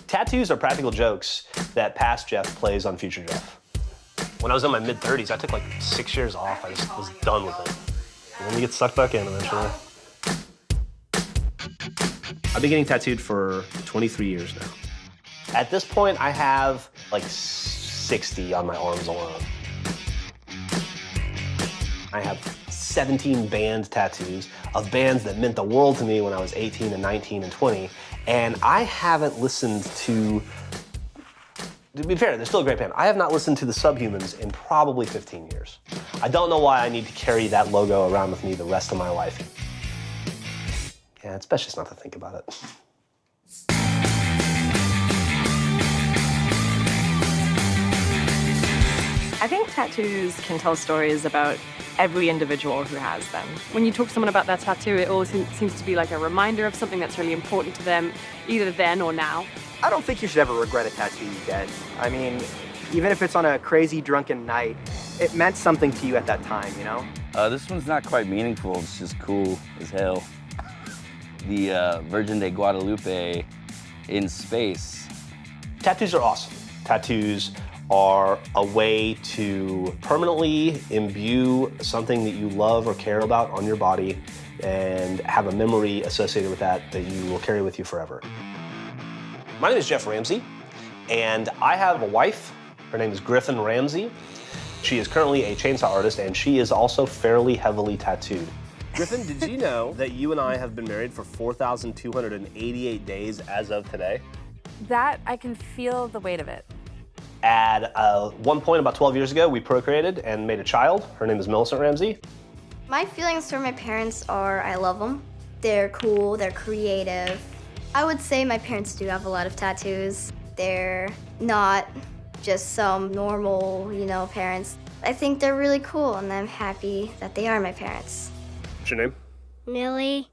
Tattoos are practical jokes that past Jeff plays on future Jeff. When I was in my mid-30s, I took like 6 years off. I just was done with it. And then you get sucked back in eventually. I've been getting tattooed for 23 years now. At this point, I have like 60 on my arms alone. I have 17 band tattoos of bands that meant the world to me when I was 18 and 19 and 20. And I haven't listened to be fair, they're still a great band. I have not listened to the Subhumans in probably 15 years. I don't know why I need to carry that logo around with me the rest of my life. Yeah, it's best just not to think about it. I think tattoos can tell stories about every individual who has them. When you talk to someone about their tattoo, it always seems to be like a reminder of something that's really important to them, either then or now. I don't think you should ever regret a tattoo you get. I mean, even if it's on a crazy drunken night, it meant something to you at that time, you know? This one's not quite meaningful, it's just cool as hell. The Virgin de Guadalupe in space. Tattoos are awesome. Tattoos are a way to permanently imbue something that you love or care about on your body and have a memory associated with that you will carry with you forever. My name is Jeff Ramsey, and I have a wife. Her name is Griffin Ramsey. She is currently a chainsaw artist, and she is also fairly heavily tattooed. Griffin, did you know that you and I have been married for 4,288 days as of today? That, I can feel the weight of it. At one point, about 12 years ago, we procreated and made a child. Her name is Millicent Ramsey. My feelings for my parents are I love them. They're cool, they're creative. I would say my parents do have a lot of tattoos. They're not just some normal, parents. I think they're really cool, and I'm happy that they are my parents. What's your name? Millie.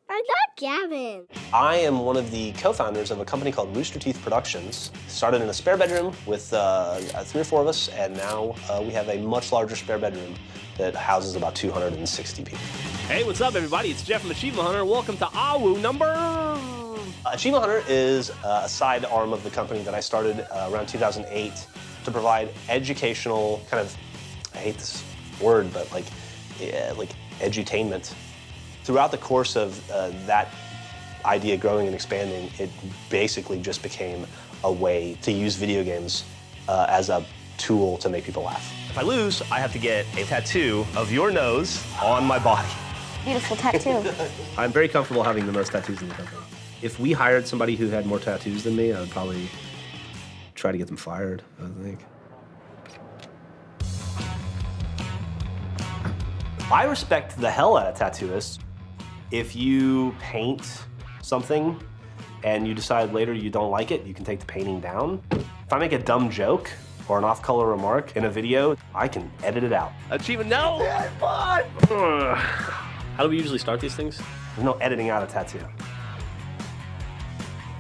I got Gavin. I am one of the co-founders of a company called Rooster Teeth Productions. Started in a spare bedroom with 3 or 4 of us, and now we have a much larger spare bedroom that houses about 260 people. Hey, what's up, everybody? It's Jeff from Achievement Hunter. Welcome to AWU number... Achievement Hunter is a side arm of the company that I started around 2008 to provide educational kind of, I hate this word, but like edutainment. Throughout the course of that idea growing and expanding, it basically just became a way to use video games as a tool to make people laugh. If I lose, I have to get a tattoo of your nose on my body. Beautiful tattoo. I'm very comfortable having the most tattoos in the company. If we hired somebody who had more tattoos than me, I would probably try to get them fired, I think. I respect the hell out of tattooists. If you paint something and you decide later you don't like it, you can take the painting down. If I make a dumb joke or an off-color remark in a video, I can edit it out. Achievement, no! Yeah, fun! How do we usually start these things? There's no editing out a tattoo.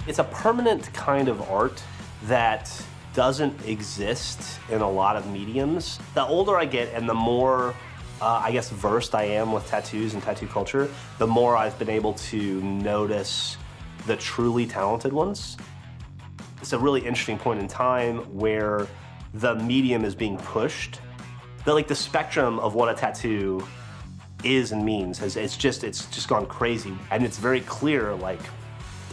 It's a permanent kind of art that doesn't exist in a lot of mediums. The older I get and the more I guess versed I am with tattoos and tattoo culture, the more I've been able to notice the truly talented ones. It's a really interesting point in time where the medium is being pushed. The spectrum of what a tattoo is and means it's just gone crazy, and it's very clear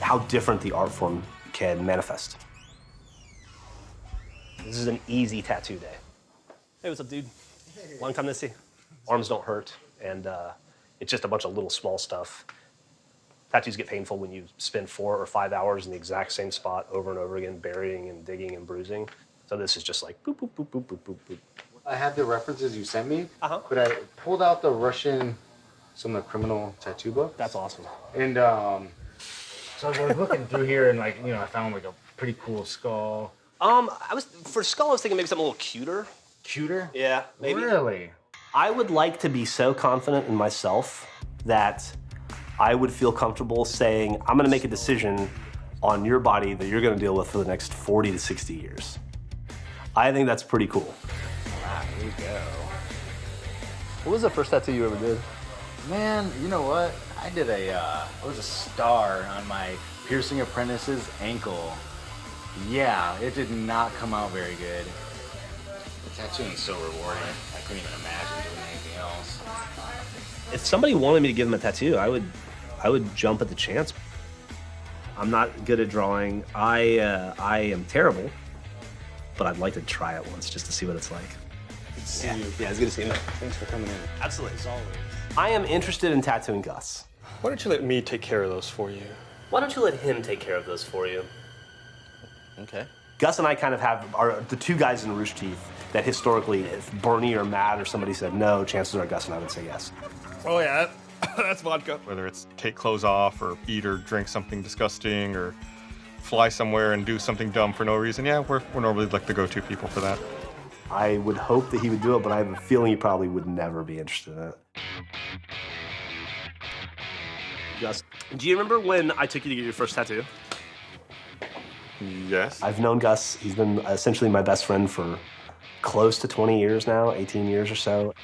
how different the art form can manifest. This is an easy tattoo day. Hey, what's up, dude? Long time no see. Arms don't hurt, and it's just a bunch of little small stuff. Tattoos get painful when you spend 4 or 5 hours in the exact same spot over and over again, burying and digging and bruising. So this is just like boop, boop, boop, boop, boop, boop, boop. I had the references you sent me, but I pulled out the Russian, some of the criminal tattoo book. That's awesome. And so I was looking through here, and I found a pretty cool skull. For skull, I was thinking maybe something a little cuter. Cuter? Yeah, maybe. Really? I would like to be so confident in myself that I would feel comfortable saying, I'm gonna make a decision on your body that you're gonna deal with for the next 40 to 60 years. I think that's pretty cool. Ah, here we go. What was the first tattoo you ever did? Man, you know what? I did it was a star on my piercing apprentice's ankle. Yeah, it did not come out very good. The tattooing is so rewarding. I couldn't even imagine doing anything else. If somebody wanted me to give them a tattoo, I would jump at the chance. I'm not good at drawing. I am terrible, but I'd like to try it once just to see what it's like. Good to see you. Yeah, it's good to see you. Thanks for coming in. Absolutely. As always. I am interested in tattooing Gus. Why don't you let me take care of those for you? Why don't you let him take care of those for you? Okay. Gus and I kind of are the two guys in Rooster Teeth that historically, if Bernie or Matt or somebody said no, chances are Gus and I would say yes. Oh yeah, that's vodka. Whether it's take clothes off or eat or drink something disgusting or fly somewhere and do something dumb for no reason, yeah, we're normally like the go-to people for that. I would hope that he would do it, but I have a feeling he probably would never be interested in it. Gus, do you remember when I took you to get your first tattoo? Yes. I've known Gus. He's been essentially my best friend for close to 20 years now, 18 years or so.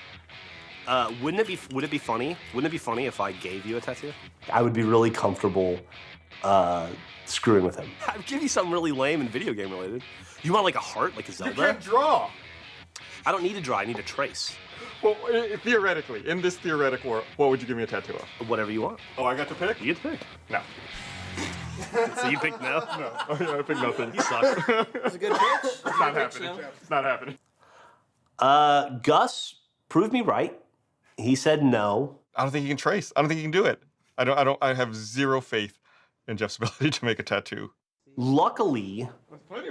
Would it be funny? Wouldn't it be funny if I gave you a tattoo? I would be really comfortable screwing with him. I'd give you something really lame and video game related. You want like a heart, like a Zelda? You can't draw. I don't need to draw. I need to trace. Well, theoretically, in this theoretic world, what would you give me a tattoo of? Whatever you want. Oh, I got to pick? You get to pick. No. So you picked no? No. Oh, yeah, I picked nothing. You suck. It's a good pitch. It's not happening. It's not happening. Gus proved me right. He said no. I don't think he can trace. I don't think he can do it. I have zero faith in Jeff's ability to make a tattoo. Luckily,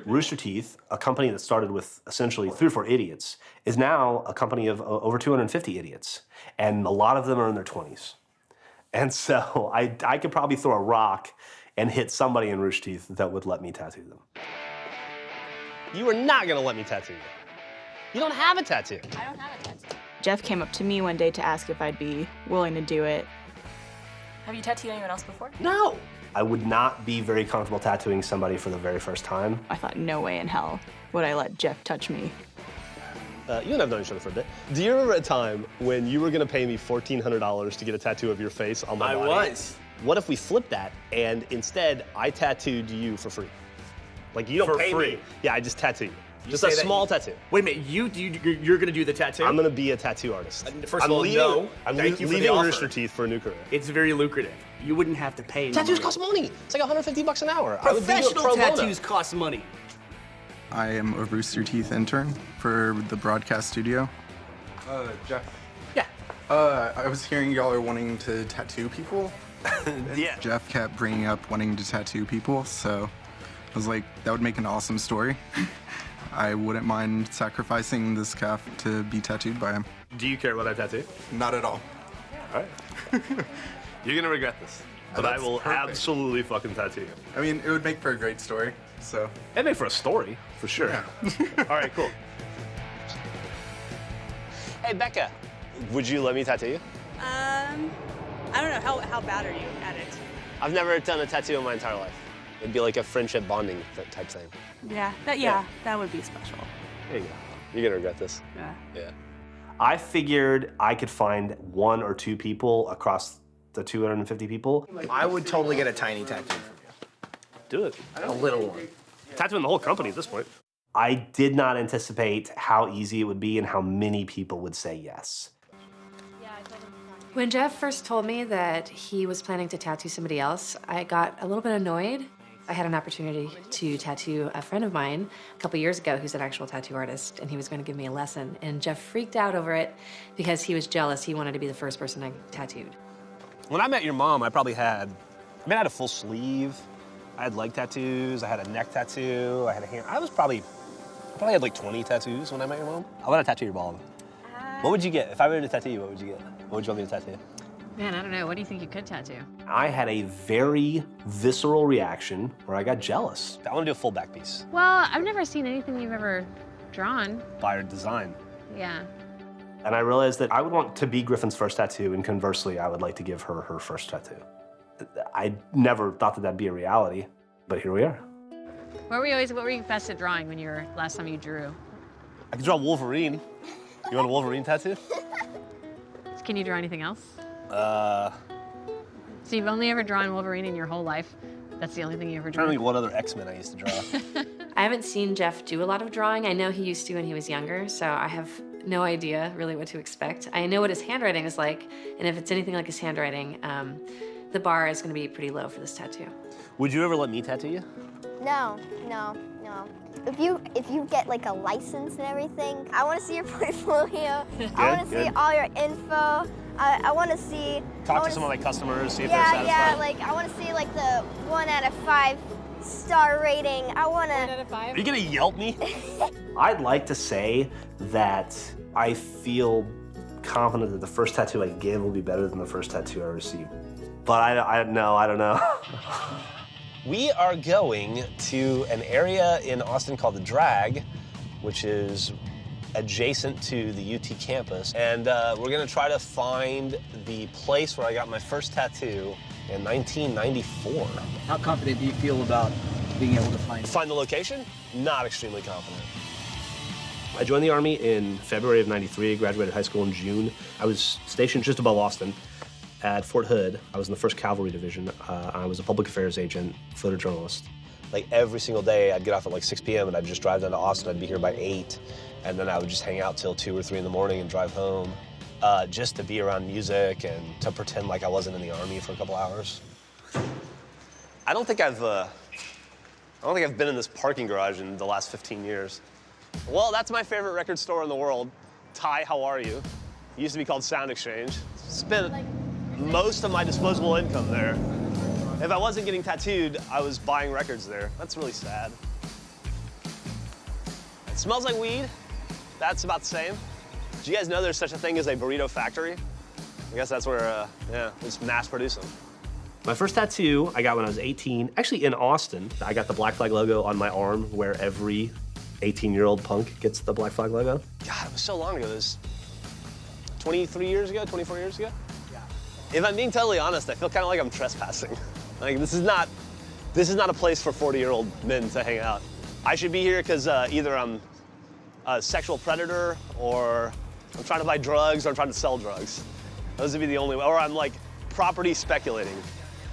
Rooster Teeth, a company that started with essentially 3 or 4 idiots, is now a company of over 250 idiots. And a lot of them are in their 20s. And so I could probably throw a rock and hit somebody in Rooster Teeth that would let me tattoo them. You are not going to let me tattoo you. You don't have a tattoo. I don't have a tattoo. Jeff came up to me one day to ask if I'd be willing to do it. Have you tattooed anyone else before? No. I would not be very comfortable tattooing somebody for the very first time. I thought, no way in hell would I let Jeff touch me. You and I have known each other for a bit. Do you remember a time when you were going to pay me $1,400 to get a tattoo of your face on my body? I was. What if we flipped that and instead I tattooed you for free? Like you don't For pay free? me. Yeah, I just tattoo you. Just say a that small tattoo. Wait a minute, you're gonna do the tattoo? I'm going to be a tattoo artist. First of all, no. I'm Thank you for the leaving offer. Rooster Teeth for a new career. It's very lucrative. You wouldn't have to pay any Tattoos money. cost money. It's like $150 an hour. I would do it Professional pro bono. tattoos cost money. I am a Rooster Teeth intern for the broadcast studio. Jeff. Yeah. I was hearing y'all are wanting to tattoo people. Yeah. Jeff kept bringing up wanting to tattoo people, so I was like, that would make an awesome story. I wouldn't mind sacrificing this calf to be tattooed by him. Do you care what I tattoo? Not at all. All right. You're going to regret this. But I That's will perfect. absolutely fucking tattoo you. I mean, it would make for a great story, so. It'd make for a story, for sure. All right, cool. Hey, Becca, would you let me tattoo you? I don't know. How bad are you at it? I've never done a tattoo in my entire life. It'd be like a friendship bonding type thing. Yeah. That would be special. There you go. You're gonna regret this. Yeah. Yeah. I figured I could find 1 or 2 people across the 250 people. I would totally get a tiny tattoo from you. Do it. A little one. Tattooing the whole company at this point. I did not anticipate how easy it would be and how many people would say yes. When Jeff first told me that he was planning to tattoo somebody else, I got a little bit annoyed. I had an opportunity to tattoo a friend of mine a couple years ago who's an actual tattoo artist, and he was going to give me a lesson. And Jeff freaked out over it because he was jealous. He wanted to be the first person I tattooed. When I met your mom, I had a full sleeve. I had leg tattoos. I had a neck tattoo. I had a hand. I probably had like 20 tattoos when I met your mom. I want to tattoo your mom. What would you get? If I were to tattoo you, what would you get? What would you want me to tattoo? Man, I don't know. What do you think you could tattoo? I had a very visceral reaction where I got jealous. I want to do a full back piece. Well, I've never seen anything you've ever drawn. By her design. Yeah. And I realized that I would want to be Griffin's first tattoo, and conversely, I would like to give her her first tattoo. I never thought that that'd be a reality, but here we are. What were you best at drawing when last time you drew? I could draw Wolverine. You want a Wolverine tattoo? Can you draw anything else? So you've only ever drawn Wolverine in your whole life? That's the only thing you ever I'm trying drew? to think what other X-Men I used to draw. I haven't seen Jeff do a lot of drawing. I know he used to when he was younger, so I have no idea really what to expect. I know what his handwriting is like, and if it's anything like his handwriting, the bar is gonna be pretty low for this tattoo. Would you ever let me tattoo you? No. If you get like a license and everything, I want to see your portfolio. I want to see all your info. I want to see. Talk to some of my customers, see if they're satisfied. Yeah, like I want to see like the 1 out of 5 star rating. I want to. 1 out of 5? Are you gonna Yelp me? I'd like to say that I feel confident that the first tattoo I give will be better than the first tattoo I receive. But I don't know. We are going to an area in Austin called the Drag, which is adjacent to the UT campus. And we're gonna try to find the place where I got my first tattoo in 1994. How confident do you feel about being able to find it? Find the location? Not extremely confident. I joined the Army in February of '93, graduated high school in June. I was stationed just above Austin at Fort Hood. I was in the 1st Cavalry Division. I was a public affairs agent, photojournalist. Like every single day, I'd get off at like 6 p.m. and I'd just drive down to Austin. I'd be here by 8, and then I would just hang out till 2 or 3 in the morning and drive home, just to be around music and to pretend like I wasn't in the Army for a couple hours. I don't think I've been in this parking garage in the last 15 years. Well, that's my favorite record store in the world. Ty, how are you? It used to be called Sound Exchange. Spent most of my disposable income there. If I wasn't getting tattooed, I was buying records there. That's really sad. It smells like weed. That's about the same. Do you guys know there's such a thing as a burrito factory? I guess that's where, it's mass produce them. My first tattoo I got when I was 18, actually in Austin. I got the Black Flag logo on my arm where every 18-year-old punk gets the Black Flag logo. God, it was so long ago. It was 23 years ago, 24 years ago? Yeah. If I'm being totally honest, I feel kind of like I'm trespassing. Like, this is not a place for 40-year-old men to hang out. I should be here because either I'm a sexual predator, or I'm trying to buy drugs, or I'm trying to sell drugs. Those would be the only way, or I'm like property speculating.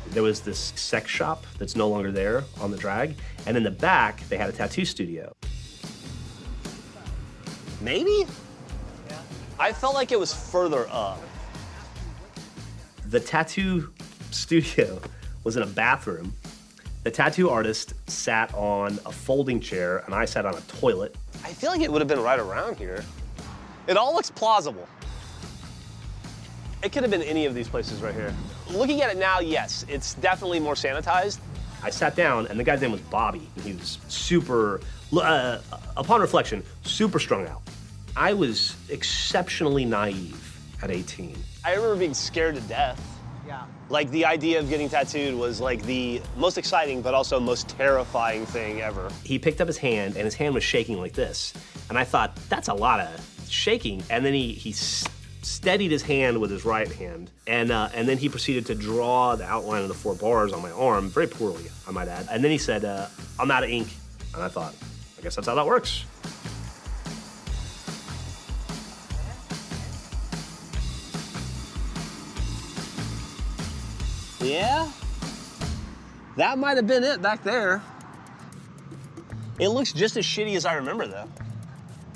There was this sex shop that's no longer there on the Drag, and in the back, they had a tattoo studio. Maybe? Yeah. I felt like it was further up. The tattoo studio was in a bathroom. The tattoo artist sat on a folding chair, and I sat on a toilet. I feel like it would have been right around here. It all looks plausible. It could have been any of these places right here. Looking at it now, yes, it's definitely more sanitized. I sat down, and the guy's name was Bobby. He was super, upon reflection, super strung out. I was exceptionally naive at 18. I remember being scared to death. Yeah. Like, the idea of getting tattooed was like the most exciting but also most terrifying thing ever. He picked up his hand, and his hand was shaking like this. And I thought, that's a lot of shaking. And then he steadied his hand with his right hand, and then he proceeded to draw the outline of the 4 bars on my arm, very poorly, I might add. And then he said, I'm out of ink. And I thought, I guess that's how that works. Yeah, that might have been it back there. It looks just as shitty as I remember, though.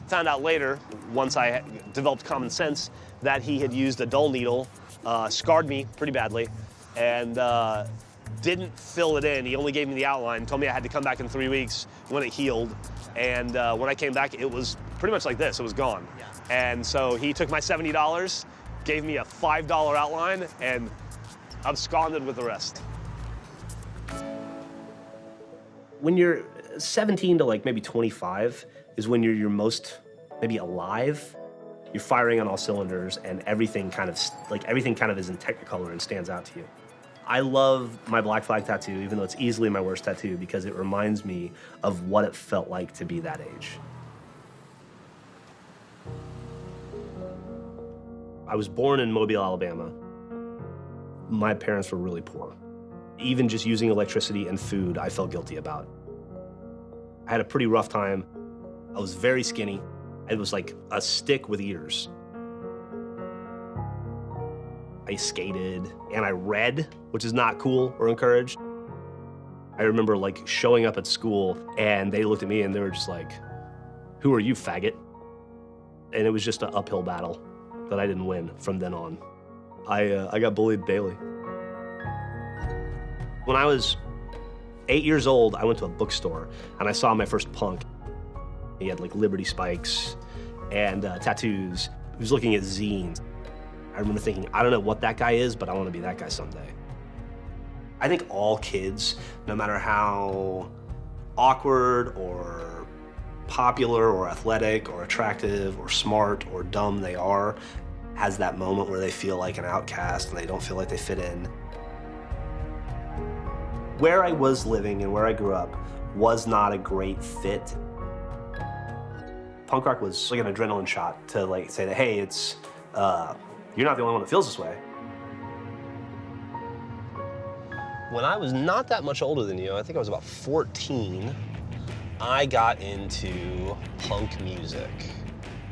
Found out later, once I developed common sense, that he had used a dull needle, scarred me pretty badly, and didn't fill it in. He only gave me the outline, told me I had to come back in 3 weeks when it healed. And when I came back, it was pretty much like this. It was gone. Yeah. And so he took my $70, gave me a $5 outline, and absconded with the rest. When you're 17 to like maybe 25 is when you're your most maybe alive. You're firing on all cylinders, and everything kind of is in Technicolor and stands out to you. I love my Black Flag tattoo, even though it's easily my worst tattoo, because it reminds me of what it felt like to be that age. I was born in Mobile, Alabama. My parents were really poor. Even just using electricity and food, I felt guilty about. I had a pretty rough time. I was very skinny. It was like a stick with ears. I skated, and I read, which is not cool or encouraged. I remember like showing up at school and they looked at me and they were just like, "Who are you, faggot?" And it was just an uphill battle that I didn't win from then on. I got bullied daily. When I was 8 years old, I went to a bookstore and I saw my first punk. He had like Liberty spikes and tattoos. He was looking at zines. I remember thinking, I don't know what that guy is, but I want to be that guy someday. I think all kids, no matter how awkward or popular or athletic or attractive or smart or dumb they are, has that moment where they feel like an outcast and they don't feel like they fit in. Where I was living and where I grew up was not a great fit. Punk rock was like an adrenaline shot to like say that, hey, it's, you're not the only one that feels this way. When I was not that much older than you, I think I was about 14, I got into punk music.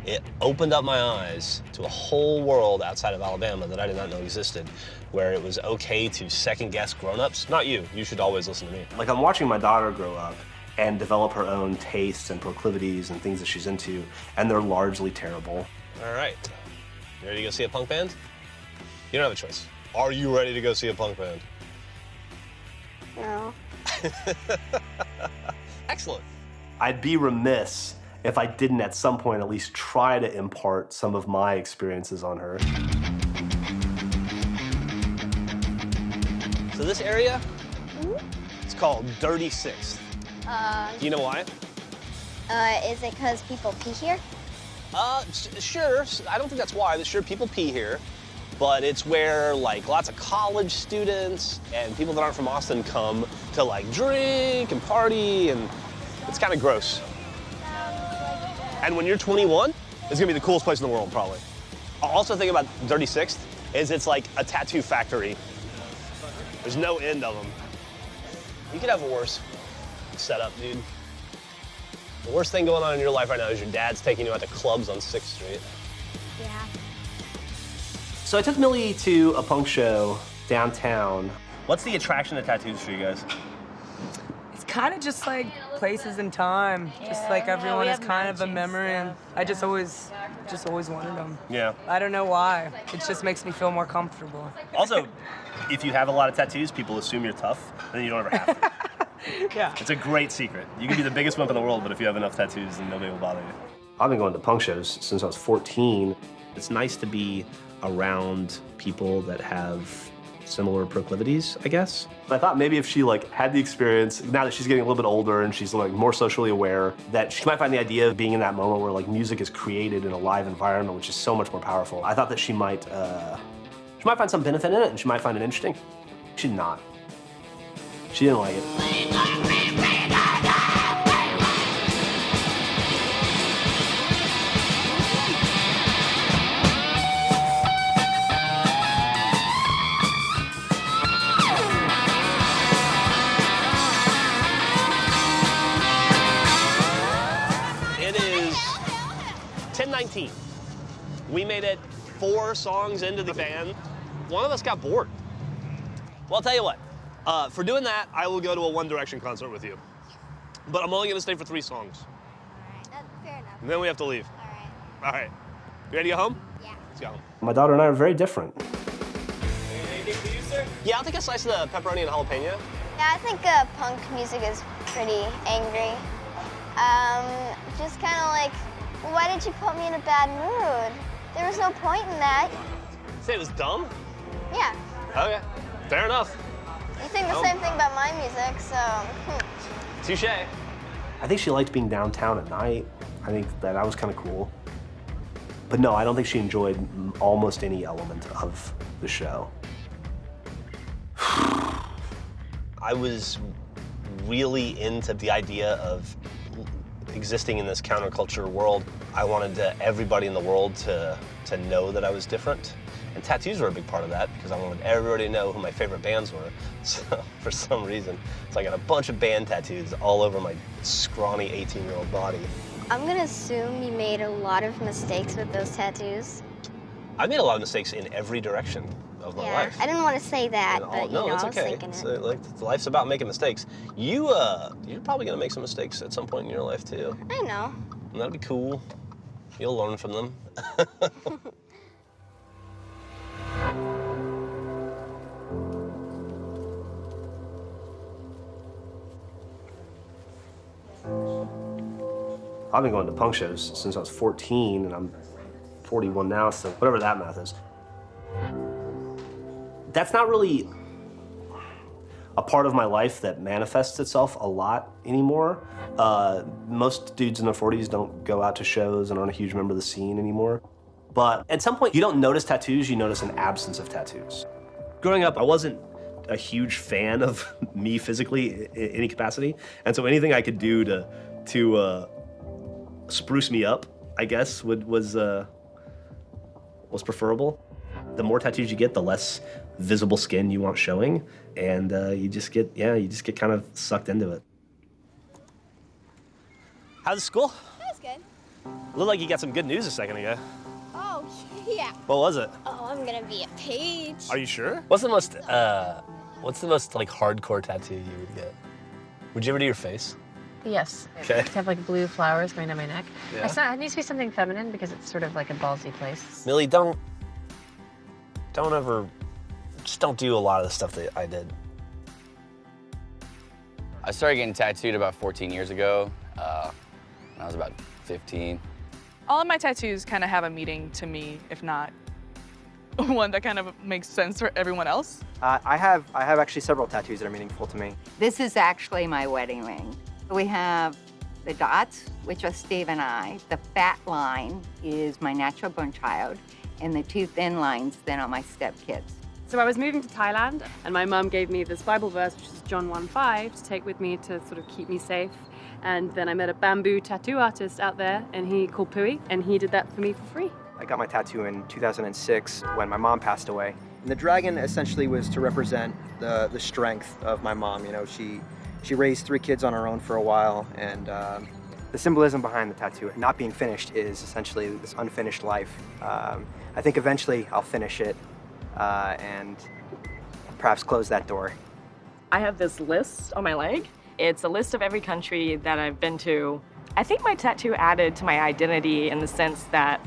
It opened up my eyes to a whole world outside of Alabama that I did not know existed, where it was okay to second-guess grown-ups. Not you, you should always listen to me. Like, I'm watching my daughter grow up and develop her own tastes and proclivities and things that she's into, and they're largely terrible. All right, you ready to go see a punk band? You don't have a choice. Are you ready to go see a punk band? No. Excellent. I'd be remiss if I didn't at some point at least try to impart some of my experiences on her. So this area, it's called Dirty Sixth. Do you know why? Is it because people pee here? Sure. I don't think that's why. Sure, people pee here. But it's where like lots of college students and people that aren't from Austin come to like drink and party, and it's kind of gross. And when you're 21, it's gonna be the coolest place in the world, probably. Also, the thing about 36th is it's like a tattoo factory. There's no end of them. You could have a worse setup, dude. The worst thing going on in your life right now is your dad's taking you out to clubs on 6th Street. Yeah. So I took Millie to a punk show downtown. What's the attraction to tattoos for you guys? It's kind of just like places in time. Just like everyone is kind of a memory, and I just always wanted them. Yeah. I don't know why. It just makes me feel more comfortable. Also, if you have a lot of tattoos, people assume you're tough, and then you don't ever have to. Yeah. It's a great secret. You can be the biggest wimp in the world, but if you have enough tattoos, then nobody will bother you. I've been going to punk shows since I was 14. It's nice to be around people that have similar proclivities, I guess. I thought maybe if she like had the experience, now that she's getting a little bit older and she's like more socially aware, that she might find the idea of being in that moment where like music is created in a live environment, which is so much more powerful. I thought that she might find some benefit in it, and she might find it interesting. She did not. She didn't like it. It is 10:19. We made it 4 songs into the band. One of us got bored. Well, I'll tell you what. For doing that, I will go to a One Direction concert with you. But I'm only going to stay for 3 songs. All right, that's fair enough. And then we have to leave. All right. All right. You ready to go home? Yeah. Let's go home. My daughter and I are very different. Anything for you, sir? Yeah, I'll take a slice of the pepperoni and jalapeno. Yeah, I think punk music is pretty angry. Just kind of like, why did you put me in a bad mood? There was no point in that. Say it was dumb? Yeah. Okay. Fair enough. You think the same thing about my music, so. Touche. I think she liked being downtown at night. I think that was kind of cool. But no, I don't think she enjoyed almost any element of the show. I was really into the idea of existing in this counterculture world. I wanted everybody in the world to know that I was different. And tattoos were a big part of that because I wanted everybody to know who my favorite bands were. So for some reason, so I got a bunch of band tattoos all over my scrawny 18-year-old body. I'm gonna assume you made a lot of mistakes with those tattoos. I made a lot of mistakes in every direction. of my Yeah, life. I didn't want to say that, And but, no, I it's was okay. thinking it. Like, life's about making mistakes. You're probably gonna make some mistakes at some point in your life too. I know. And that'll be cool. You'll learn from them. I've been going to punk shows since I was 14, and I'm 41 now, so whatever that math is. That's not really a part of my life that manifests itself a lot anymore. Most dudes in their 40s don't go out to shows and aren't a huge member of the scene anymore. But at some point, you don't notice tattoos, you notice an absence of tattoos. Growing up, I wasn't a huge fan of me physically in any capacity, and so anything I could do to spruce me up, I guess, was preferable. The more tattoos you get, the less visible skin you want showing, and you just get kind of sucked into it. How's school? That was good. Looked like you got some good news a second ago. Oh, yeah. What was it? Oh, I'm gonna be a page. Are you sure? What's the most like hardcore tattoo you would get? Would you ever do your face? Yes. Okay. To have like blue flowers going down my neck. Yeah. It needs to be something feminine because it's sort of like a ballsy place. Millie, don't do a lot of the stuff that I did. I started getting tattooed about 14 years ago, when I was about 15. All of my tattoos kind of have a meaning to me, if not one that kind of makes sense for everyone else. I have actually several tattoos that are meaningful to me. This is actually my wedding ring. We have the dots, which are Steve and I. The fat line is my natural born child, and the two thin lines then are my stepkids. So I was moving to Thailand, and my mum gave me this Bible verse, which is John 1:5, to take with me to sort of keep me safe. And then I met a bamboo tattoo artist out there, and he called Pui, and he did that for me for free. I got my tattoo in 2006 when my mom passed away. And the dragon essentially was to represent the strength of my mom. You know, she raised 3 kids on her own for a while, and the symbolism behind the tattoo, not being finished, is essentially this unfinished life. I think eventually I'll finish it and perhaps close that door. I have this list on my leg. It's a list of every country that I've been to. I think my tattoo added to my identity in the sense that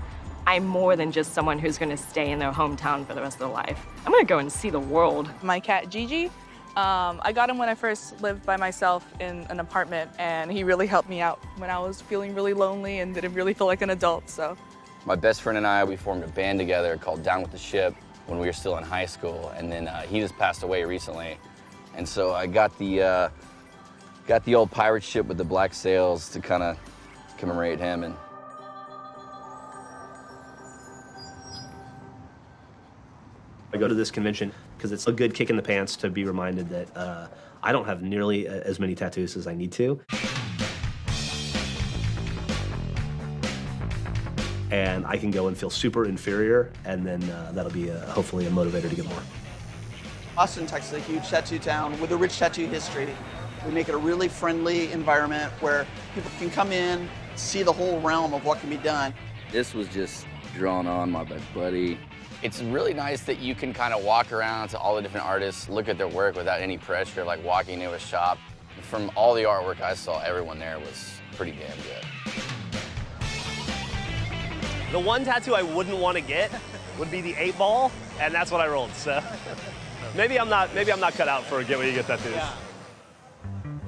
I'm more than just someone who's going to stay in their hometown for the rest of their life. I'm going to go and see the world. My cat, Gigi, I got him when I first lived by myself in an apartment, and he really helped me out when I was feeling really lonely and didn't really feel like an adult, so. My best friend and I, we formed a band together called Down with the Ship when we were still in high school, and then he just passed away recently. And so I got the old pirate ship with the black sails to kind of commemorate him. And I go to this convention because it's a good kick in the pants to be reminded that I don't have nearly as many tattoos as I need to. And I can go and feel super inferior, and then that'll be hopefully a motivator to get more. Austin, Texas is a huge tattoo town with a rich tattoo history. We make it a really friendly environment where people can come in, see the whole realm of what can be done. this was just drawn on by my buddy. It's really nice that you can kind of walk around to all the different artists, look at their work without any pressure, like walking into a shop. From all the artwork I saw, everyone there was pretty damn good. The one tattoo I wouldn't want to get would be the 8-ball, and that's what I rolled. So maybe I'm not cut out for a get where you get tattoos. Yeah.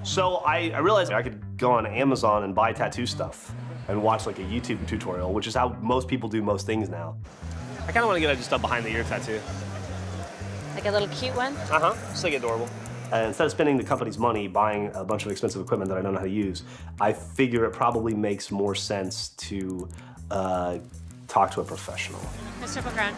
So I realized I could go on Amazon and buy tattoo stuff and watch like a YouTube tutorial, which is how most people do most things now. I kind of want to get just a behind the ear tattoo. Like a little cute one? Uh-huh, just like adorable. Instead of spending the company's money buying a bunch of expensive equipment that I don't know how to use, I figure it probably makes more sense to talk to a professional. Mr. Pocran.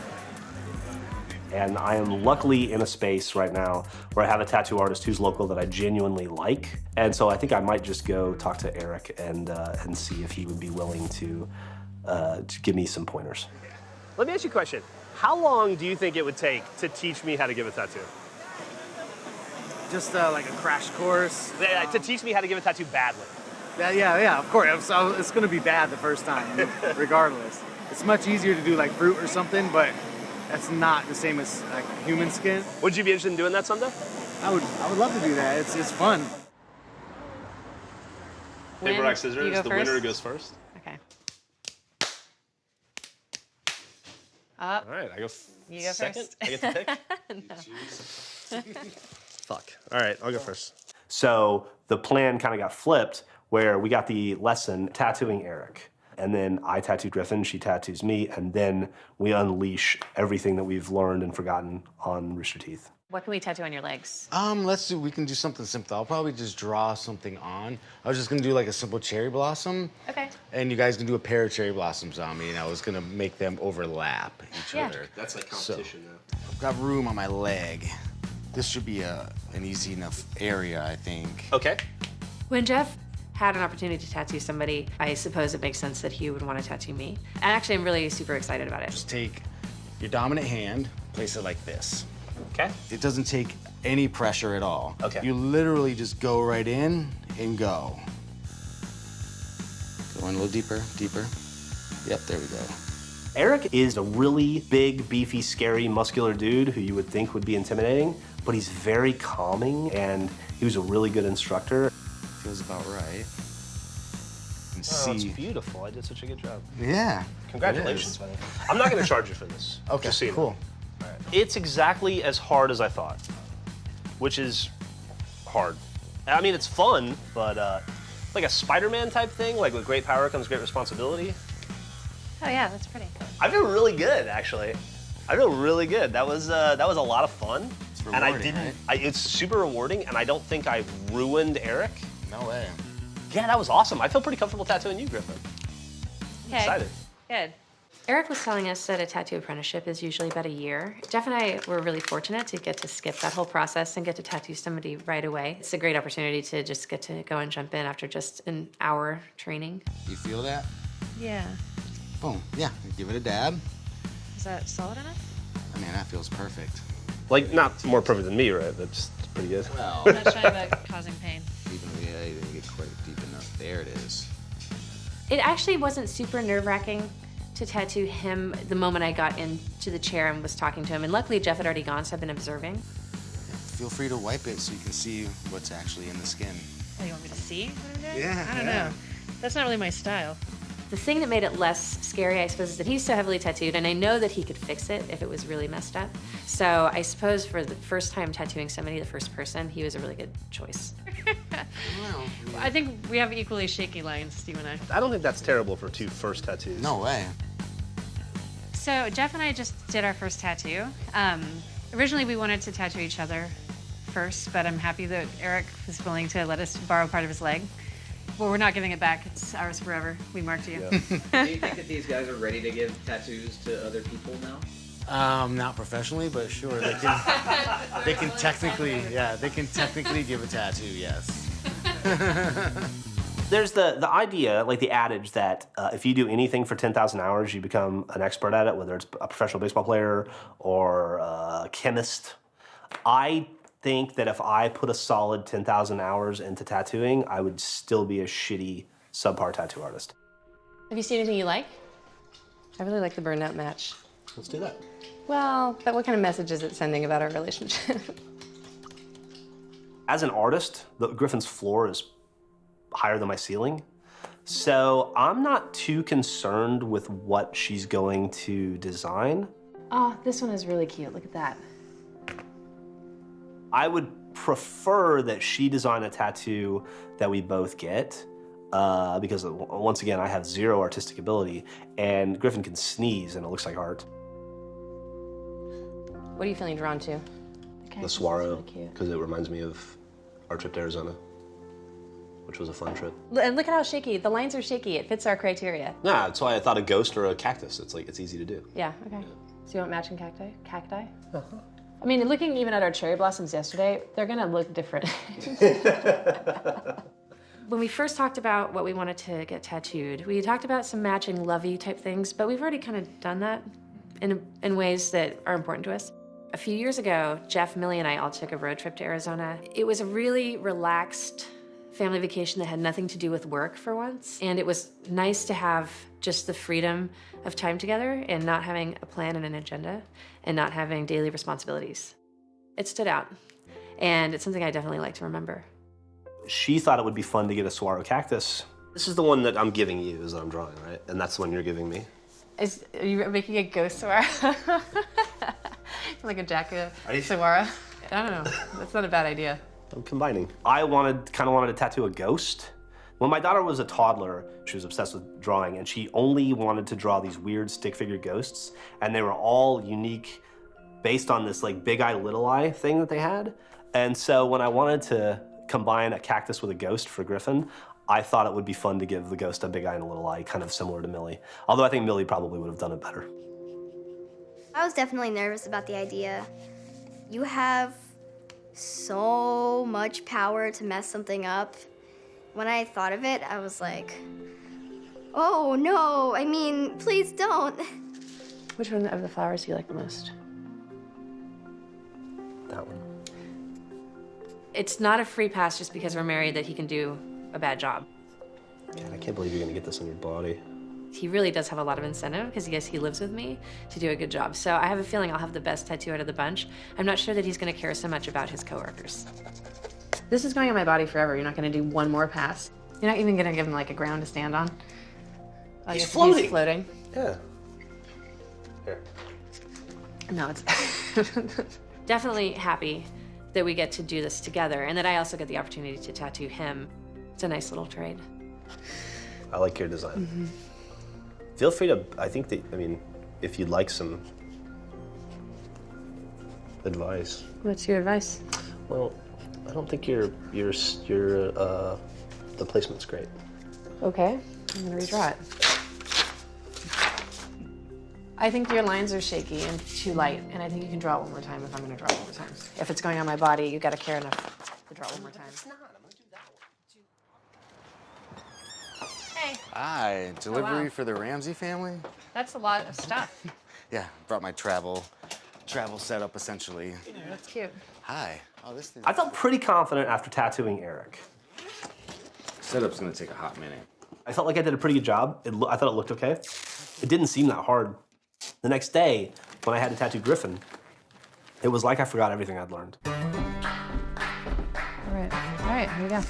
And I am luckily in a space right now where I have a tattoo artist who's local that I genuinely like. And so I think I might just go talk to Eric and see if he would be willing to give me some pointers. Let me ask you a question. How long do you think it would take to teach me how to give a tattoo? Just like a crash course. To teach me how to give a tattoo badly. Yeah, of course. So it's going to be bad the first time, regardless. It's much easier to do like fruit or something, but That's not the same as like human skin. Would you be interested in doing that someday? I would love to do that. It's fun. Paper, rock, scissors. You go The first? winner goes first. Okay. Up. All right, I go You go second. first. I get to pick. No. Fuck. All right, I'll go first. So the plan kind of got flipped where we got the lesson tattooing Eric. And then I tattoo Griffin, she tattoos me, and then we unleash everything that we've learned and forgotten on Rooster Teeth. What can we tattoo on your legs? We can do something simple. I'll probably just draw something on. I was just gonna do like a simple cherry blossom. Okay. And you guys can do a pair of cherry blossoms on me, and I was gonna make them overlap each other. That's like competition now. I've got room on my leg. This should be an easy enough area, I think. Okay. When Jeff had an opportunity to tattoo somebody, I suppose it makes sense that he would want to tattoo me. And actually, I'm really super excited about it. Just take your dominant hand, place it like this. Okay. It doesn't take any pressure at all. Okay. You literally just go right in and go. Go in a little deeper, deeper. Yep, there we go. Eric is a really big, beefy, scary, muscular dude who you would think would be intimidating, but he's very calming, and he was a really good instructor. Feels about right. And Oh, it's see. beautiful. I did such a good job. Yeah. Congratulations, it buddy. I'm not going to charge you for this. Okay, just so you know. cool. It's exactly as hard as I thought, which is hard. I mean, it's fun, but like a Spider-Man type thing, like with great power comes great responsibility. Oh yeah, that's pretty. I feel really good, actually. I feel really good. That was a lot of fun. It's and I rewarding, didn't. right? It's super rewarding, and I don't think I ruined Eric. No way. Yeah, that was awesome. I feel pretty comfortable tattooing you, Griffin. I'm excited. Good. Eric was telling us that a tattoo apprenticeship is usually about a year. Jeff and I were really fortunate to get to skip that whole process and get to tattoo somebody right away. It's a great opportunity to just get to go and jump in after just an hour training. You feel that? Yeah. Boom. Yeah. Give it a dab. Is that solid enough? I mean, that feels perfect. Like, not more perfect than me, right? That's pretty good. Well. I'm not shy about causing pain. Even get quite deep enough. There it is. It actually wasn't super nerve-wracking to tattoo him the moment I got into the chair and was talking to him. And luckily, Jeff had already gone, so I've been observing. Feel free to wipe it so you can see what's actually in the skin. Oh, you want me to see what I'm doing? Yeah, I don't know. That's not really my style. The thing that made it less scary, I suppose, is that he's so heavily tattooed, and I know that he could fix it if it was really messed up. So I suppose for the first time tattooing somebody, the first person, he was a really good choice. Well, I think we have equally shaky lines, Steve and I. I don't think that's terrible for two first tattoos. no way. So Jeff and I just did our first tattoo. Originally, we wanted to tattoo each other first, but I'm happy that Eric was willing to let us borrow part of his leg. Well, we're not giving it back. It's ours forever. We marked you. Do you think that these guys are ready to give tattoos to other people now? Not professionally, but sure, they can. They can technically, yeah, they can technically give a tattoo. Yes. There's the idea, like the adage that if you do anything for 10,000 hours, you become an expert at it, whether it's a professional baseball player or a chemist. I think that if I put a solid 10,000 hours into tattooing, I would still be a shitty subpar tattoo artist. Have you seen anything you like? I really like the burnout match. Let's do that. Well, but what kind of message is it sending about our relationship? As an artist, the Griffin's floor is higher than my ceiling. So I'm not too concerned with what she's going to design. Oh, this one is really cute. Look at that. I would prefer that she design a tattoo that we both get because once again, I have zero artistic ability and Griffin can sneeze and it looks like art. What are you feeling drawn to? The Saguaro, because it reminds me of our trip to Arizona, which was a fun trip. And look at how shaky. The lines are shaky. It fits our criteria. Nah, that's why I thought a ghost or a cactus. It's like, it's easy to do. Yeah, okay. So you want matching cacti? Cacti? Uh-huh. I mean, looking even at our cherry blossoms yesterday, they're gonna look different. When we first talked about what we wanted to get tattooed, we talked about some matching lovey type things, but we've already kind of done that in ways that are important to us. A few years ago, Jeff, Millie, and I all took a road trip to Arizona. It was a really relaxed, family vacation that had nothing to do with work for once. And it was nice to have just the freedom of time together and not having a plan and an agenda and not having daily responsibilities. It stood out. And it's something I definitely like to remember. She thought it would be fun to get a saguaro cactus. This is the one that I'm giving you, is that I'm drawing, right? And that's the one you're giving me. Are you making a ghost saguaro? Like a jack saguaro? I don't know. That's not a bad idea. I'm combining. I kind of wanted to tattoo a ghost. When my daughter was a toddler, she was obsessed with drawing, and she only wanted to draw these weird stick figure ghosts, and they were all unique based on this like big eye, little eye thing that they had. And so when I wanted to combine a cactus with a ghost for Griffin, I thought it would be fun to give the ghost a big eye and a little eye, kind of similar to Millie. Although I think Millie probably would have done it better. I was definitely nervous about the idea. You have so much power to mess something up. When I thought of it, I was like, oh no, I mean, please don't. Which one of the flowers do you like the most? That one. It's not a free pass just because we're married that he can do a bad job. God, I can't believe you're gonna get this on your body. He really does have a lot of incentive because yes, he lives with me to do a good job. So I have a feeling I'll have the best tattoo out of the bunch. I'm not sure that he's gonna care so much about his coworkers. This is going on my body forever. You're not gonna do one more pass. You're not even gonna give him like a ground to stand on. Oh, He's floating. He's floating. Yeah. Here. No, it's definitely happy that we get to do this together and that I also get the opportunity to tattoo him. It's a nice little trade. I like your design. Feel free to, I think that, I mean, if you'd like some advice. What's your advice? Well, I don't think the placement's great. Okay, I'm gonna redraw it. I think your lines are shaky and too light, and I think you can draw it one more time if I'm gonna draw it one more time. If it's going on my body, you gotta care enough to draw it one more time. Hey. Hi, delivery for the Ramsey family? That's a lot of stuff. Yeah, brought my travel setup essentially. That's cute. Hi. Oh, this thing. I felt pretty confident after tattooing Eric. Setup's gonna take a hot minute. I felt like I did a pretty good job. I thought it looked okay. It didn't seem that hard. The next day, when I had to tattoo Griffin, it was like I forgot everything I'd learned. All right, here we go.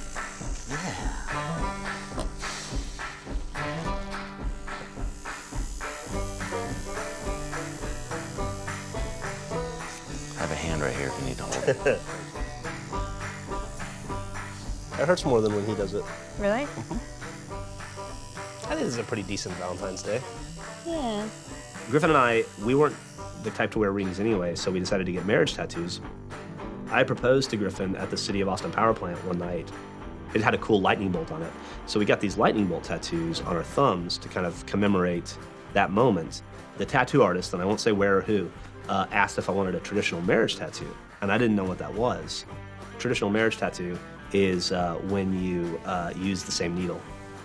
I have a hand right here if you need to hold it. It hurts more than when he does it. Really? I think this is a pretty decent Valentine's Day. Yeah. Griffin and I, we weren't the type to wear rings anyway, so we decided to get marriage tattoos. I proposed to Griffin at the City of Austin power plant one night. It had a cool lightning bolt on it. So we got these lightning bolt tattoos on our thumbs to kind of commemorate that moment. The tattoo artist, and I won't say where or who, asked if I wanted a traditional marriage tattoo, and I didn't know what that was. Traditional marriage tattoo is when you use the same needle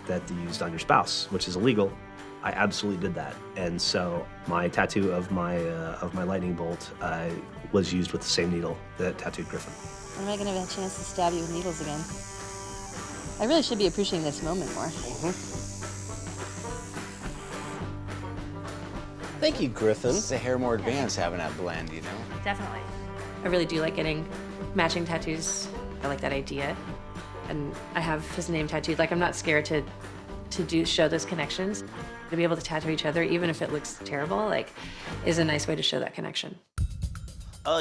that you used on your spouse, which is illegal. I absolutely did that, and so my tattoo of my lightning bolt was used with the same needle that tattooed Griffin. When am I gonna have a chance to stab you with needles again? I really should be appreciating this moment more. Thank you, Griffin. It's a hair more advanced having that blend, you know? Definitely. I really do like getting matching tattoos. I like that idea. And I have his name tattooed. Like, I'm not scared to show those connections. To be able to tattoo each other, even if it looks terrible, like, is a nice way to show that connection.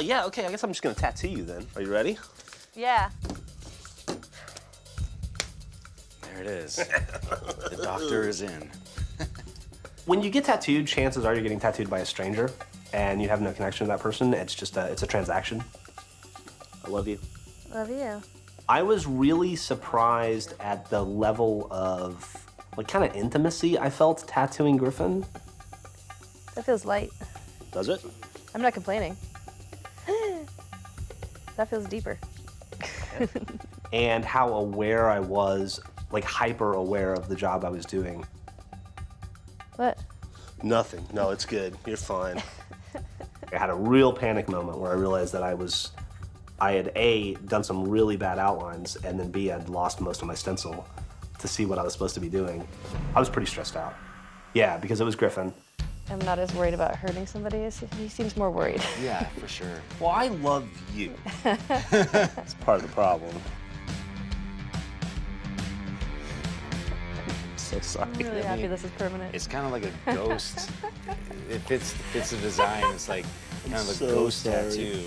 Yeah, okay, I guess I'm just gonna tattoo you then. Are you ready? Yeah. There it is. The doctor is in. When you get tattooed, chances are you're getting tattooed by a stranger, and you have no connection to that person. It's just it's a transaction. I love you. Love you. I was really surprised at the level of, like, kind of intimacy I felt tattooing Griffin. That feels light. Does it? I'm not complaining. That feels deeper. And how aware I was, like hyper aware of the job I was doing. What? Nothing. No, it's good. You're fine. I had a real panic moment where I realized that I was I had A, done some really bad outlines, and then B, I'd lost most of my stencil to see what I was supposed to be doing. I was pretty stressed out. Yeah, because it was Griffin. I'm not as worried about hurting somebody as he seems more worried. Yeah, for sure. Well, I love you. That's part of the problem. So sorry. I'm really happy this is permanent. It's kind of like a ghost. It fits the design. It's like kind of a so ghost sorry. tattoo.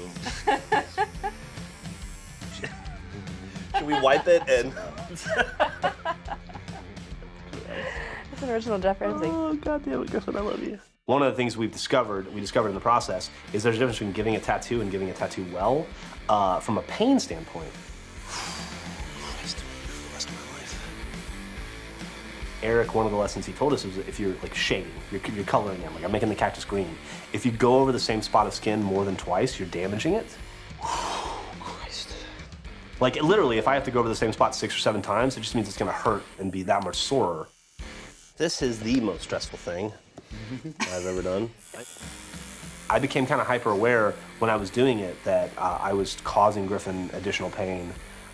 Should we wipe it and... It's an original Jeff Ramsey. Oh, God damn it, Griffin, I love you. One of the things we discovered in the process, is there's a difference between giving a tattoo and giving a tattoo well. From a pain standpoint, Eric, one of the lessons he told us was if you're like shading, you're coloring in, like I'm making the cactus green. If you go over the same spot of skin more than twice, you're damaging it. Christ. Like literally, if I have to go over the same spot 6 or 7 times, it just means it's gonna hurt and be that much sorer. This is the most stressful thing I've ever done. I became kind of hyper aware when I was doing it that I was causing Griffin additional pain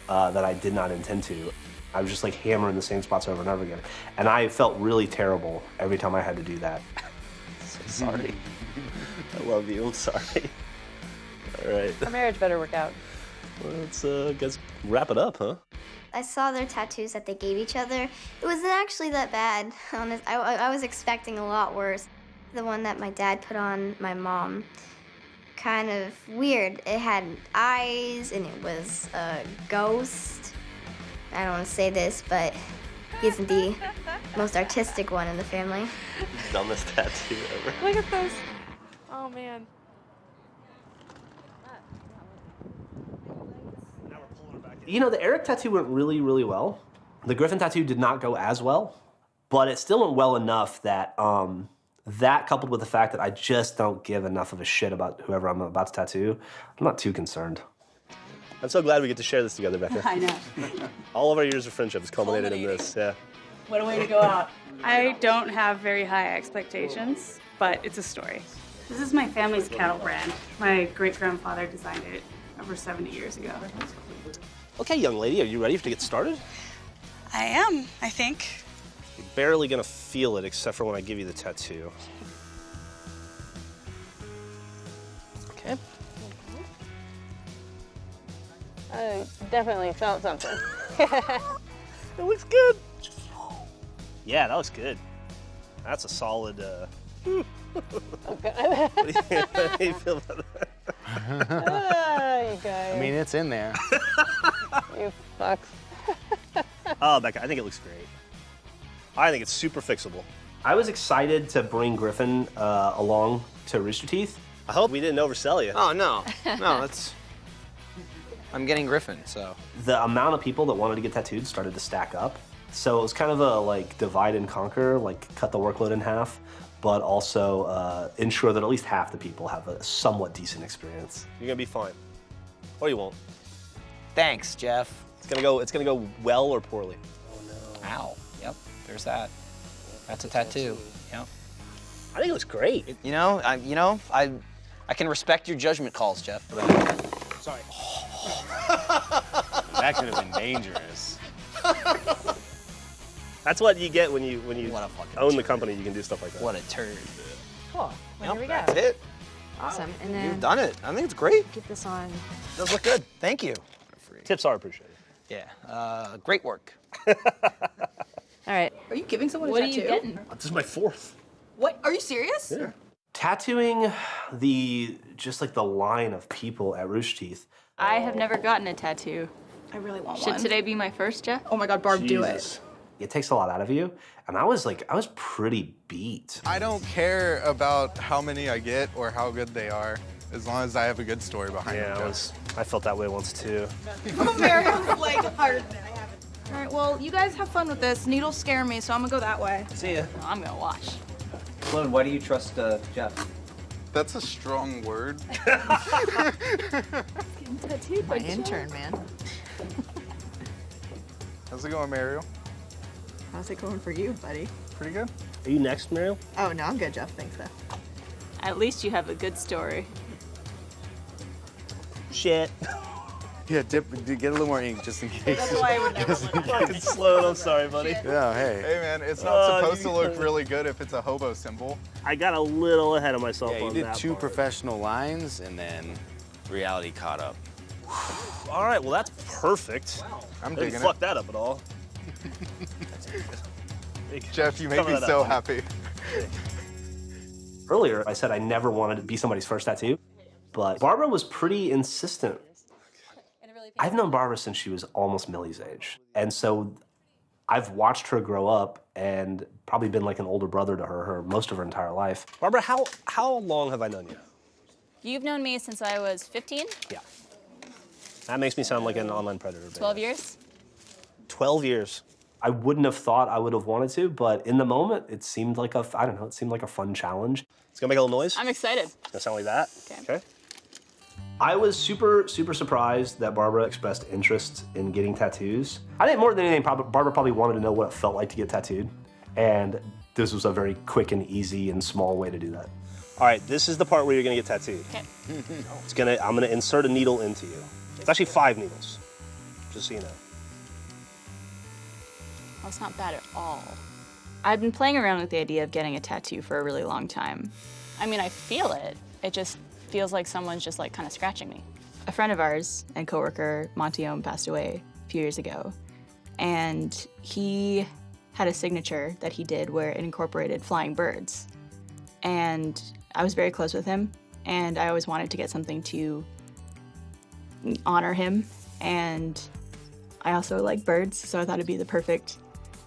that I did not intend to. I was just like hammering the same spots over and over again. And I felt really terrible every time I had to do that. So sorry. I love you, I'm sorry. All right. Our marriage better work out. Well, let's guess wrap it up, huh? I saw their tattoos that they gave each other. It wasn't actually that bad. I was expecting a lot worse. The one that my dad put on my mom, kind of weird. It had eyes and it was a ghost. I don't want to say this, but he isn't the most artistic one in the family. Dumbest tattoo ever. Look at this. Oh, man. You know, the Eric tattoo went really, really well. The Griffin tattoo did not go as well, but it still went well enough that that coupled with the fact that I just don't give enough of a shit about whoever I'm about to tattoo, I'm not too concerned. I'm so glad we get to share this together, Becca. I know. All of our years of friendship has culminated in this, yeah. What a way to go out. I don't have very high expectations, but it's a story. This is my family's cattle brand. My great-grandfather designed it over 70 years ago. Okay, young lady, are you ready to get started? I am, I think. You're barely gonna feel it except for when I give you the tattoo. Okay. I definitely felt something. It looks good. Yeah, that looks good. That's a solid, Okay. What do you feel about that? You guys. I mean, it's in there. You fucks. Oh, Becca, I think it looks great. I think it's super fixable. I was excited to bring Griffin along to Rooster Teeth. I hope we didn't oversell you. Oh, no. No, that's... I'm getting Griffin, so... The amount of people that wanted to get tattooed started to stack up. So it was kind of a, like, divide and conquer, like, cut the workload in half, but also ensure that at least half the people have a somewhat decent experience. You're gonna be fine. Or you won't. Thanks, Jeff. It's gonna go well or poorly. Oh, no. Ow. Yep, there's that. That's a tattoo. Yep. I think it looks great. I can respect your judgment calls, Jeff. Sorry. That could have been dangerous. That's what you get when you own the company. You can do stuff like that. What a turd. Cool. Well, here we go. That's it. Awesome. And then You've done it. I think it's great. get this on. Does look good. Thank you. Tips are appreciated. Yeah. Great work. All right. Are you giving someone What a are tattoo? you getting? This is my 4th. What? Are you serious? Yeah. Tattooing just like the line of people at Rooster Teeth. I have never gotten a tattoo. I really want Should one. today be my first, Jeff? Oh my God, Barb, do it. Jesus. It takes a lot out of you. And I was pretty beat. I don't care about how many I get or how good they are, as long as I have a good story behind them. Yeah, I felt that way once too. Marion's like harder than I haven't. All right, well, you guys have fun with this. Needles scare me, so I'm gonna go that way. See ya. I'm gonna watch. Sloan, why do you trust Jeff? That's a strong word. Tattooed My intern, man. How's it going, Mariel? How's it going for you, buddy? Pretty good. Are you next, Mariel? Oh, no, I'm good, Jeff. Thanks, though. At least you have a good story. Shit. Yeah, get a little more ink just in case. That's why I would never fucking slow. I'm sorry, buddy. Yeah, hey. Hey man, it's not supposed to look really good if it's a hobo symbol. I got a little ahead of myself Yeah, you on did that two part. professional lines and then reality caught up. All right, well that's perfect. I'm Didn't digging fuck it. that up at all. Jeff, you make Cover me that so up. happy. Earlier, I said I never wanted to be somebody's first tattoo, but Barbara was pretty insistent. I've known Barbara since she was almost Millie's age, and so I've watched her grow up and probably been like an older brother to her most of her entire life. Barbara, how long have I known you? You've known me since I was 15? Yeah. That makes me sound like an online predator. 12 years? 12 years. I wouldn't have thought I would have wanted to, but in the moment, it seemed like I don't know, it seemed like a fun challenge. It's gonna make a little noise. I'm excited. It's gonna sound like that. Okay. I was super surprised that Barbara expressed interest in getting tattoos. I think more than anything, Barbara probably wanted to know what it felt like to get tattooed. And this was a very quick and easy and small way to do that. All right, this is the part where you're gonna get tattooed. Okay. I'm gonna insert a needle into you. It's actually 5 needles, just so you know. That's not bad at all. I've been playing around with the idea of getting a tattoo for a really long time. I mean, I feel it. It just feels like someone's just like kind of scratching me. A friend of ours and coworker, Montiome, passed away a few years ago. And he had a signature that he did where it incorporated flying birds. And I was very close with him. And I always wanted to get something to honor him. And I also like birds, so I thought it'd be the perfect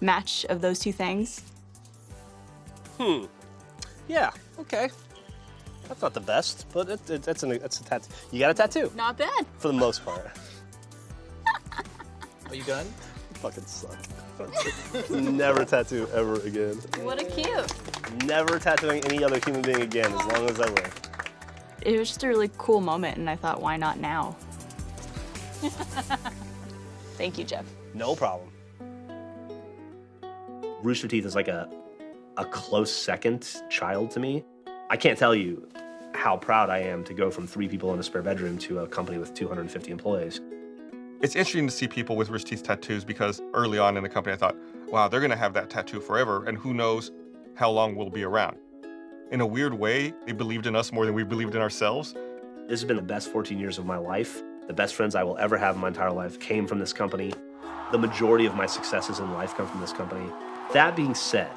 match of those two things. Yeah, okay. That's not the best, but that's a tattoo. You got a tattoo. Not bad. For the most part. Are you done? Fucking suck. Never tattoo ever again. What a cute. Never tattooing any other human being again as long as I live. It was just a really cool moment, and I thought, why not now? Thank you, Jeff. No problem. Rooster Teeth is like a close second child to me. I can't tell you how proud I am to go from 3 people in a spare bedroom to a company with 250 employees. It's interesting to see people with Rooster Teeth tattoos because early on in the company I thought, wow, they're gonna have that tattoo forever and who knows how long we'll be around. In a weird way, they believed in us more than we believed in ourselves. This has been the best 14 years of my life. The best friends I will ever have in my entire life came from this company. The majority of my successes in life come from this company. That being said,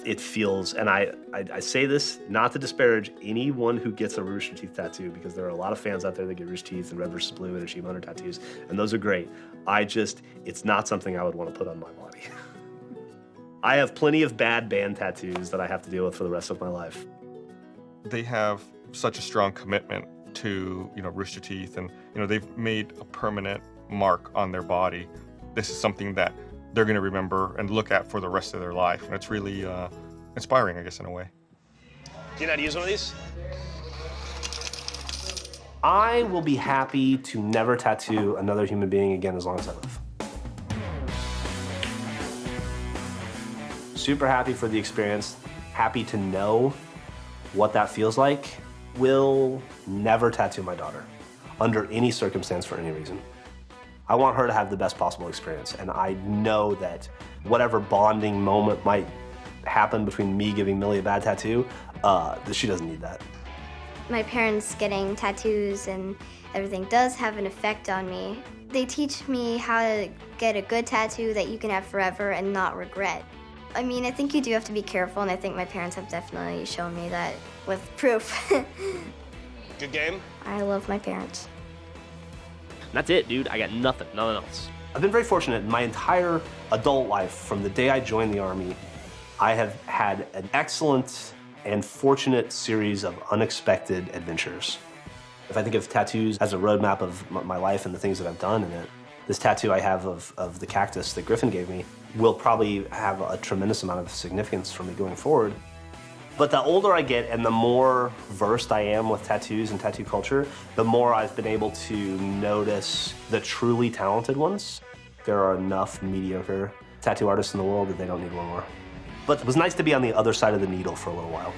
it feels, and I say this not to disparage anyone who gets a Rooster Teeth tattoo, because there are a lot of fans out there that get Rooster Teeth and Red vs. Blue and Achievement Hunter tattoos, and those are great. It's not something I would want to put on my body. I have plenty of bad band tattoos that I have to deal with for the rest of my life. They have such a strong commitment to, Rooster Teeth, and, they've made a permanent mark on their body. This is something that they're going to remember and look at for the rest of their life. And it's really inspiring, I guess, in a way. Do you know how to use one of these? I will be happy to never tattoo another human being again as long as I live. Super happy for the experience. Happy to know what that feels like. Will never tattoo my daughter under any circumstance for any reason. I want her to have the best possible experience, and I know that whatever bonding moment might happen between me giving Millie a bad tattoo, she doesn't need that. My parents getting tattoos and everything does have an effect on me. They teach me how to get a good tattoo that you can have forever and not regret. I mean, I think you do have to be careful, and I think my parents have definitely shown me that with proof. Good game? I love my parents. That's it, dude. I got nothing else. I've been very fortunate in my entire adult life. From the day I joined the Army, I have had an excellent and fortunate series of unexpected adventures. If I think of tattoos as a roadmap of my life and the things that I've done in it, this tattoo I have of the cactus that Griffin gave me will probably have a tremendous amount of significance for me going forward. But the older I get and the more versed I am with tattoos and tattoo culture, the more I've been able to notice the truly talented ones. There are enough mediocre tattoo artists in the world that they don't need one more. But it was nice to be on the other side of the needle for a little while.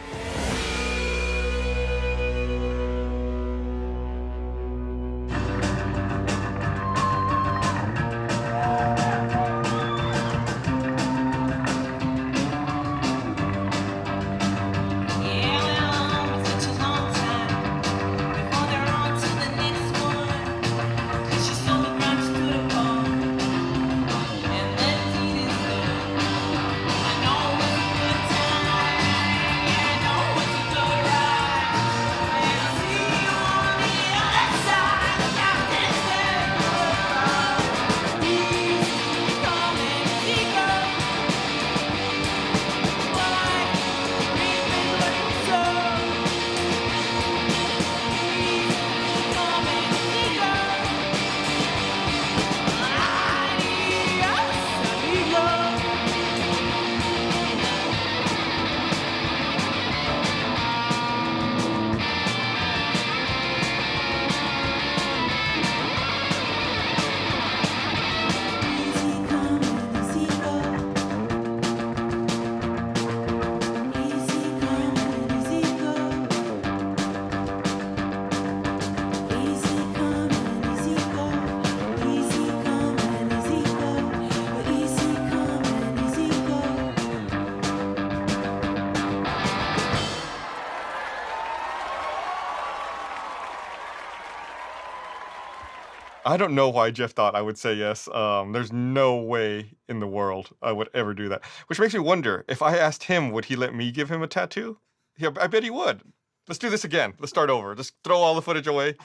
I don't know why Jeff thought I would say yes. There's no way in the world I would ever do that. Which makes me wonder, if I asked him, would he let me give him a tattoo? Yeah, I bet he would. Let's do this again. Let's start over. Just throw all the footage away.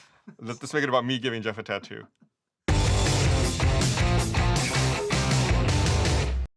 Let's make it about me giving Jeff a tattoo.